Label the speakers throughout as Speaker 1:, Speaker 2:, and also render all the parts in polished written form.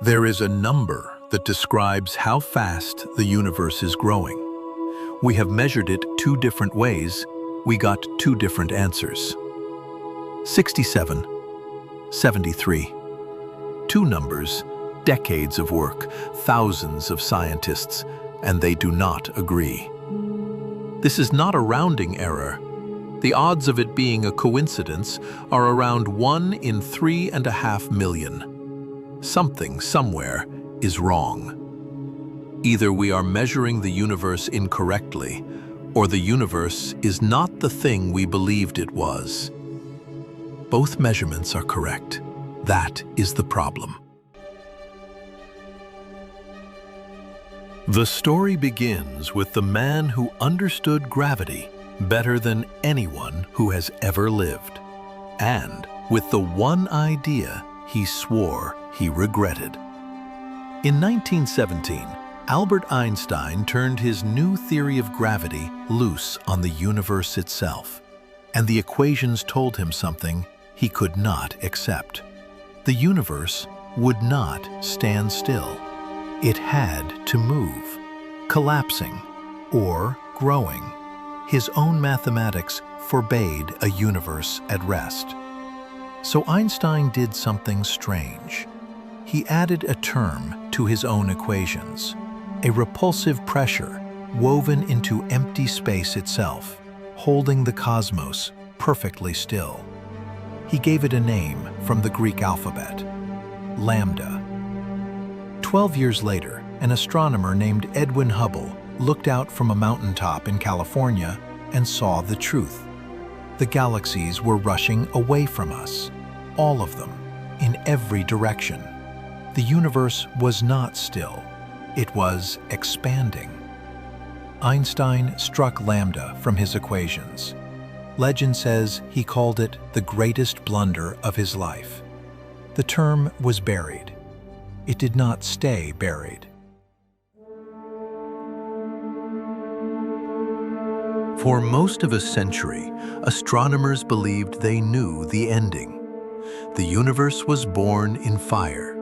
Speaker 1: There is a number that describes how fast the universe is growing. We have measured it two different ways. We got two different answers. 67, 73. Two numbers, decades of work, thousands of scientists, and they do not agree. This is not a rounding error. The odds of it being a coincidence are around 1 in 3.5 million. Something somewhere is wrong. Either we are measuring the universe incorrectly, or the universe is not the thing we believed it was. Both measurements are correct. That is the problem. The story begins with the man who understood gravity better than anyone who has ever lived, and with the one idea he swore he regretted. In 1917, Albert Einstein turned his new theory of gravity loose on the universe itself, and the equations told him something he could not accept. The universe would not stand still. It had to move, collapsing or growing. His own mathematics forbade a universe at rest. So Einstein did something strange. He added a term to his own equations, a repulsive pressure woven into empty space itself, holding the cosmos perfectly still. He gave it a name from the Greek alphabet, lambda. 12 years later, an astronomer named Edwin Hubble looked out from a mountaintop in California and saw the truth. The galaxies were rushing away from us, all of them, in every direction. The universe was not still, it was expanding. Einstein struck lambda from his equations. Legend says he called it the greatest blunder of his life. The term was buried. It did not stay buried. For most of a century, astronomers believed they knew the ending. The universe was born in fire.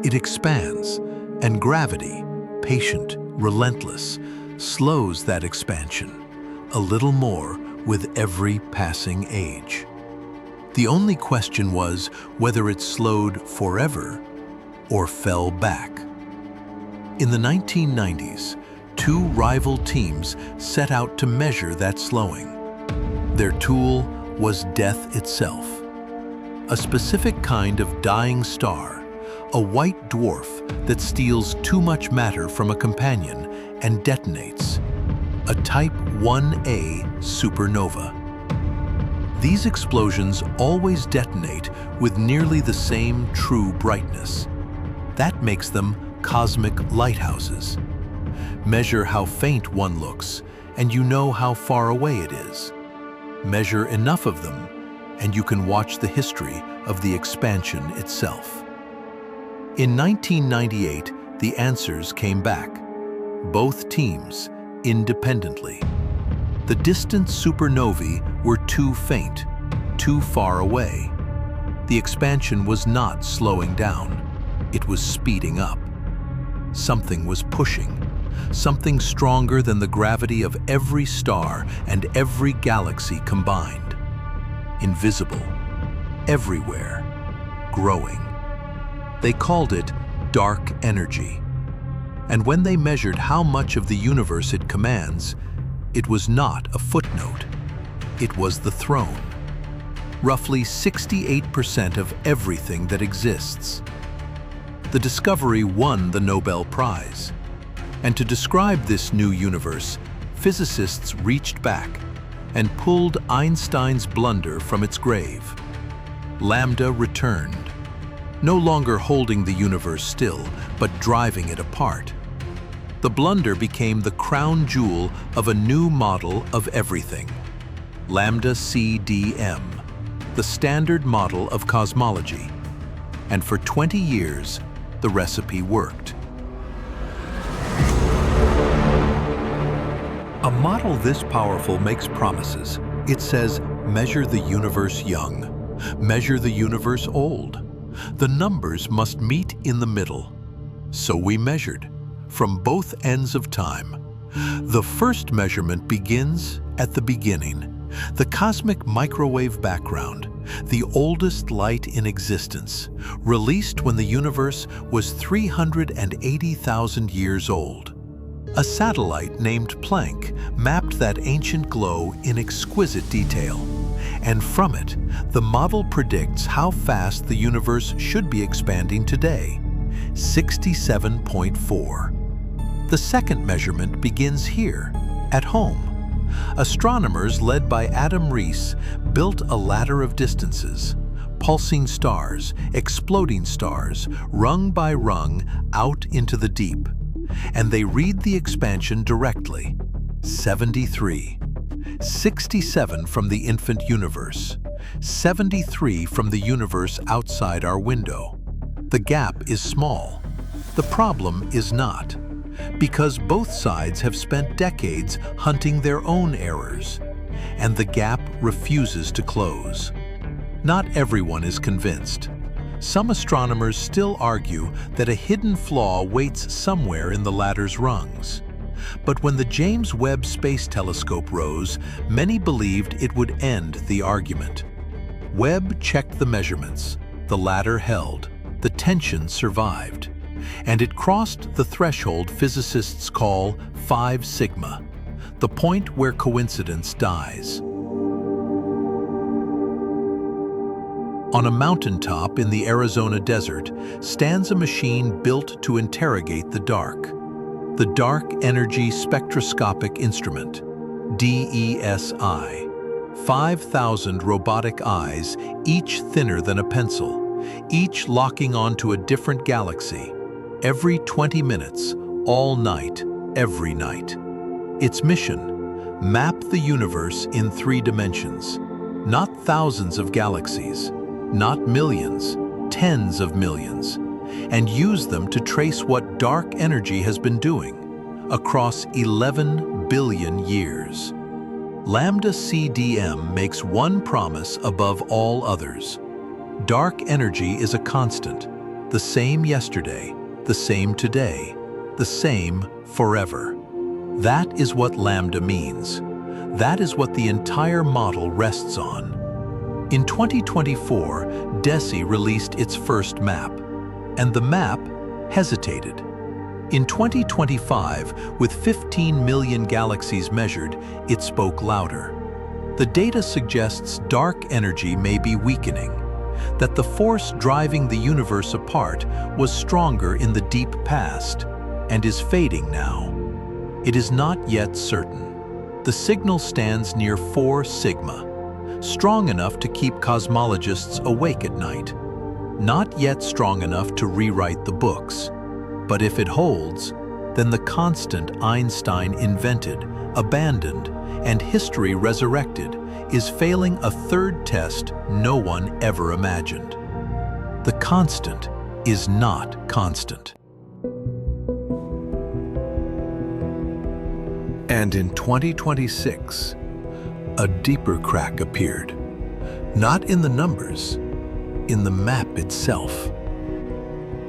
Speaker 1: It expands, and gravity, patient, relentless, slows that expansion a little more with every passing age. The only question was whether it slowed forever or fell back. In the 1990s, two rival teams set out to measure that slowing. Their tool was death itself. A specific kind of dying star, a white dwarf that steals too much matter from a companion and detonates, a Type 1a supernova. These explosions always detonate with nearly the same true brightness. That makes them cosmic lighthouses. Measure how faint one looks, and you know how far away it is. Measure enough of them, and you can watch the history of the expansion itself. In 1998, the answers came back. Both teams, independently. The distant supernovae were too faint, too far away. The expansion was not slowing down. It was speeding up. Something was pushing. Something stronger than the gravity of every star and every galaxy combined. Invisible, everywhere, growing. They called it dark energy. And when they measured how much of the universe it commands, it was not a footnote. It was the throne. Roughly 68% of everything that exists. The discovery won the Nobel Prize. And to describe this new universe, physicists reached back and pulled Einstein's blunder from its grave. Lambda returned, no longer holding the universe still, but driving it apart. The blunder became the crown jewel of a new model of everything, Lambda CDM, the standard model of cosmology. And for 20 years, the recipe worked. A model this powerful makes promises. It says, measure the universe young, measure the universe old. The numbers must meet in the middle. So we measured, from both ends of time. The first measurement begins at the beginning, the cosmic microwave background, the oldest light in existence, released when the universe was 380,000 years old. A satellite named Planck mapped that ancient glow in exquisite detail, and from it, the model predicts how fast the universe should be expanding today, 67.4. The second measurement begins here, at home. Astronomers led by Adam Rees built a ladder of distances, pulsing stars, exploding stars, rung by rung out into the deep. And they read the expansion directly, 73. 67 from the infant universe, 73 from the universe outside our window. The gap is small. The problem is not, because both sides have spent decades hunting their own errors, and the gap refuses to close. Not everyone is convinced. Some astronomers still argue that a hidden flaw waits somewhere in the ladder's rungs. But when the James Webb Space Telescope rose, many believed it would end the argument. Webb checked the measurements, the ladder held, the tension survived, and it crossed the threshold physicists call 5 sigma, the point where coincidence dies. On a mountaintop in the Arizona desert stands a machine built to interrogate the Dark Energy Spectroscopic Instrument, DESI. 5,000 robotic eyes, each thinner than a pencil, each locking onto a different galaxy, every 20 minutes, all night, every night. Its mission: map the universe in 3 dimensions, not thousands of galaxies, not millions, tens of millions, and use them to trace what dark energy has been doing across 11 billion years. Lambda CDM makes one promise above all others. Dark energy is a constant, the same yesterday, the same today, the same forever. That is what Lambda means. That is what the entire model rests on. In 2024, DESI released its first map, and the map hesitated. In 2025, with 15 million galaxies measured, it spoke louder. The data suggests dark energy may be weakening, that the force driving the universe apart was stronger in the deep past and is fading now. It is not yet certain. The signal stands near 4 sigma, strong enough to keep cosmologists awake at night, not yet strong enough to rewrite the books. But if it holds, then the constant Einstein invented, abandoned, and history resurrected is failing a third test no one ever imagined. The constant is not constant. And in 2026, a deeper crack appeared, not in the numbers, in the map itself.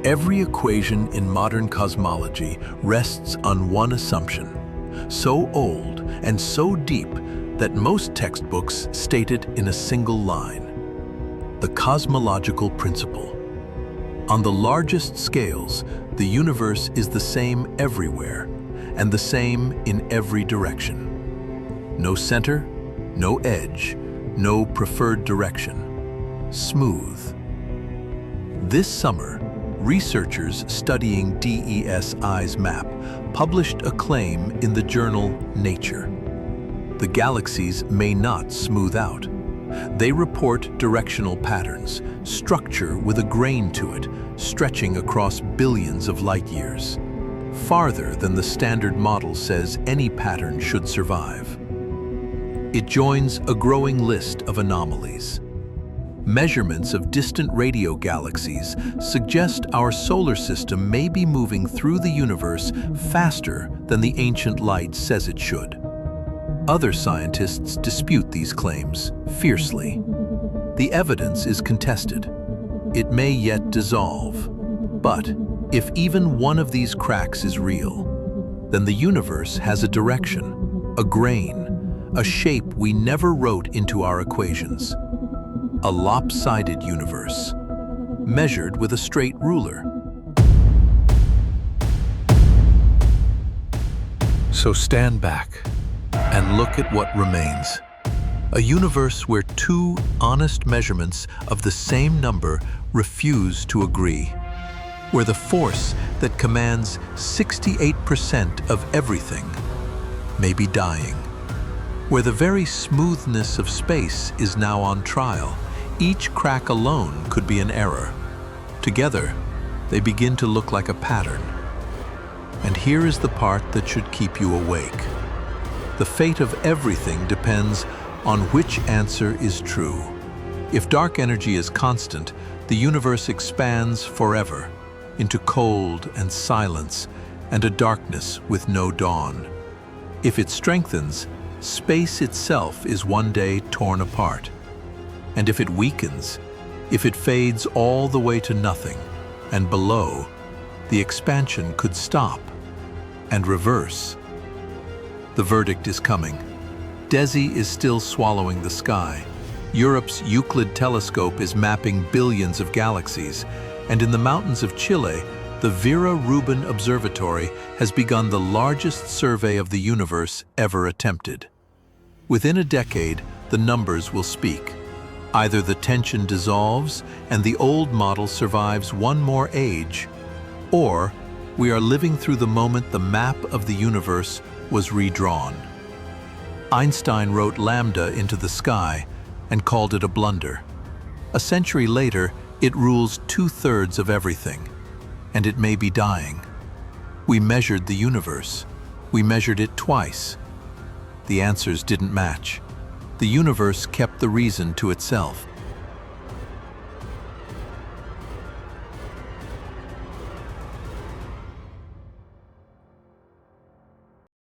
Speaker 1: Every equation in modern cosmology rests on one assumption, so old and so deep that most textbooks state it in a single line: the cosmological principle. On the largest scales, the universe is the same everywhere, and the same in every direction. No center, no edge, no preferred direction. Smooth. This summer, researchers studying DESI's map published a claim in the journal Nature. The galaxies may not smooth out. They report directional patterns, structure with a grain to it, stretching across billions of light years, farther than the standard model says any pattern should survive. It joins a growing list of anomalies. Measurements of distant radio galaxies suggest our solar system may be moving through the universe faster than the ancient light says it should. Other scientists dispute these claims fiercely. The evidence is contested. It may yet dissolve. But if even one of these cracks is real, then the universe has a direction, a grain, a shape we never wrote into our equations. A lopsided universe, measured with a straight ruler. So stand back and look at what remains. A universe where two honest measurements of the same number refuse to agree. Where the force that commands 68% of everything may be dying. Where the very smoothness of space is now on trial. Each crack alone could be an error. Together, they begin to look like a pattern. And here is the part that should keep you awake. The fate of everything depends on which answer is true. If dark energy is constant, the universe expands forever into cold and silence and a darkness with no dawn. If it strengthens, space itself is one day torn apart. And if it weakens, if it fades all the way to nothing, and below, the expansion could stop and reverse. The verdict is coming. DESI is still swallowing the sky. Europe's Euclid telescope is mapping billions of galaxies, and in the mountains of Chile, the Vera Rubin Observatory has begun the largest survey of the universe ever attempted. Within a decade, the numbers will speak. Either the tension dissolves and the old model survives one more age, or we are living through the moment the map of the universe was redrawn. Einstein wrote lambda into the sky and called it a blunder. A century later, it rules 2/3 of everything, and it may be dying. We measured the universe. We measured it twice. The answers didn't match. The universe kept the reason to itself.